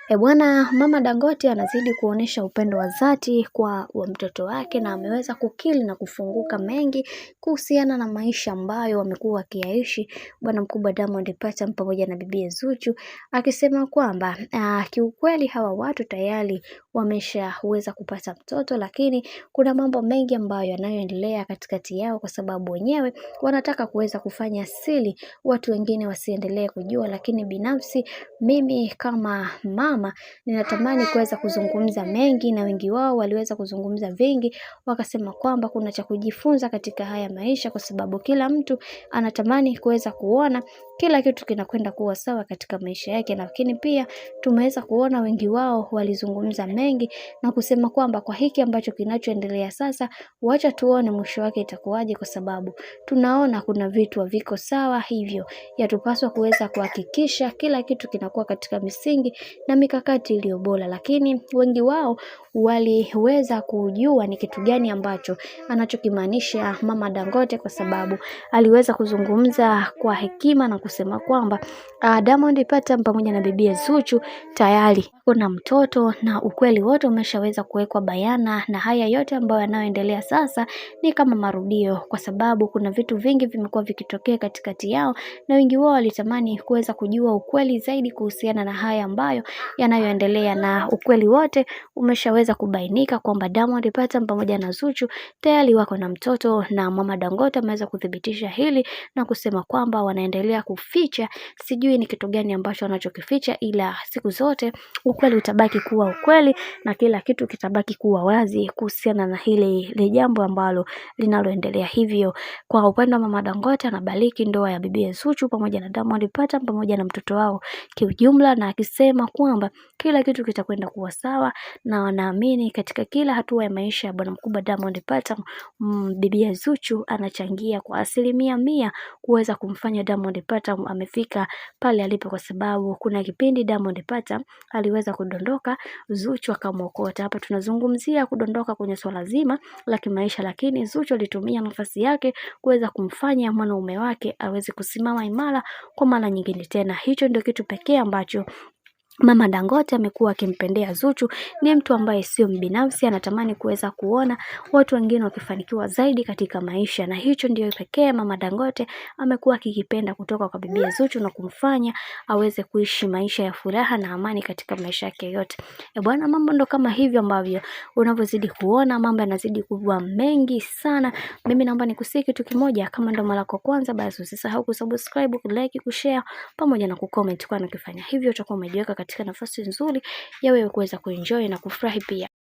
Bwana Mama Dangote anazidi kuonesha upendo wa dhati kwa mtoto wake na ameweza kukiri na kufunguka mengi kuhusiana na maisha ambayo wamekuwa wakiyaishi bwana mkubwa Diamond Platnumz pamoja na bibi Zuchu, akisema kwamba kiukweli hawa watu tayari wameshaweza kupata mtoto, lakini kuna mambo mengi ambayo yanayoendelea katikati yao kwa sababu wenyewe wanataka kuweza kufanya siri watu wengine wasiendelee kujua, lakini binafsi mimi kama mama ninatamani kuweza kuzungumza mengi, na wengi wao waliweza kuzungumza vingi, wakasema kwamba kuna cha kujifunza katika haya maisha kwa sababu kila mtu anatamani kuweza kuona kila kitu kinakwenda kuwa sawa katika maisha yake. Lakini pia tumeweza kuona wengi wao walizungumza mengi na kusema kwamba kwa hiki ambacho kinachoendelea sasa, wacha tuone mwisho wake itakuwaje, kwa sababu tunaona kuna vitu haviko sawa, hivyo yatupaswa kuweza kuhakikisha kila kitu kinakuwa katika misingi na mikakati iliyo bora. Lakini wengi wao waliweza kujua ni kitu gani ambacho anachokimaanisha Mama Dangote, kwa sababu aliweza kuzungumza kwa hekima na kusema kwamba Diamond Platnumz pamoja na bibi Zuchu tayari kuna mtoto, na ukweli wote umeshaweza kuwekwa bayana, na haya yote ambayo yanayoendelea sasa ni kama marudio, kwa sababu kuna vitu vingi vimekuwa vikitokea katikati yao, na wengi wao walitamani kuweza kujua ukweli zaidi kuhusiana na haya ambayo yanayoendelea, na ukweli wote umeshaweza kubainika kwamba Diamond Platnumz pamoja na Zuchu tayari wako na mtoto, na Mama Dangote ameweza kuthibitisha hili na kusema kwamba wanaendelea kuficha, sijui ni kitu gani ambacho wanachokificha, ila siku zote ukweli utabaki kuwa ukweli na kila kitu kitabaki kuwa wazi kuhusiana na hili jambo ambalo linaloendelea. Hivyo kwa upande wa Mama Dangote anabariki ndoa ya bibi Zuchu pamoja na Diamond Platnumz pamoja na mtoto wao kiujumla, na akisema kwamba kila kitu kitakwenda kuwa sawa, na wanaamini katika kila hatua ya maisha ya bwana mkubwa Diamond Platnumz, bibi Zuchu anachangia kwa 100% kuweza kumfanya Diamond Platnumz amefika pale alipo, kwa sababu kuna kipindi Diamond Platnumz aliweza kudondoka, Zuchu akamwokota. Hapa tunazungumzia kudondoka kwenye swala zima la kimaisha, lakini Zuchu alitumia nafasi yake kuweza kumfanya mwanaume wake aweze kusimama imara kwa mara nyingine tena. Hicho ndio kitu pekee ambacho Mama Dangote amekuwa akimpendea Zuchu. Ni mtu ambaye sio mbinafsi, anatamani kuweza kuona watu wengine wakifanikiwa zaidi katika maisha, na hicho ndio pekee Mama Dangote amekuwa akikipenda kutoka kwa bibi Zuchu na kumfanya aweze kuishi maisha ya furaha na amani katika maisha yake yote. Bwana, mambo ndo kama hivyo ambavyo unavyozidi kuona mambo yanazidi kuwa mengi sana. Mimi naomba nikusii kitu kimoja, kama ndo mara yako kwanza, basi usisahau kusubscribe, kulike, kushare pamoja na kucomment, kwa ukifanya hivyo utakuwa umejiweka katika nafasi nzuri ya wewe kuweza kuenjoy na kufurahi pia.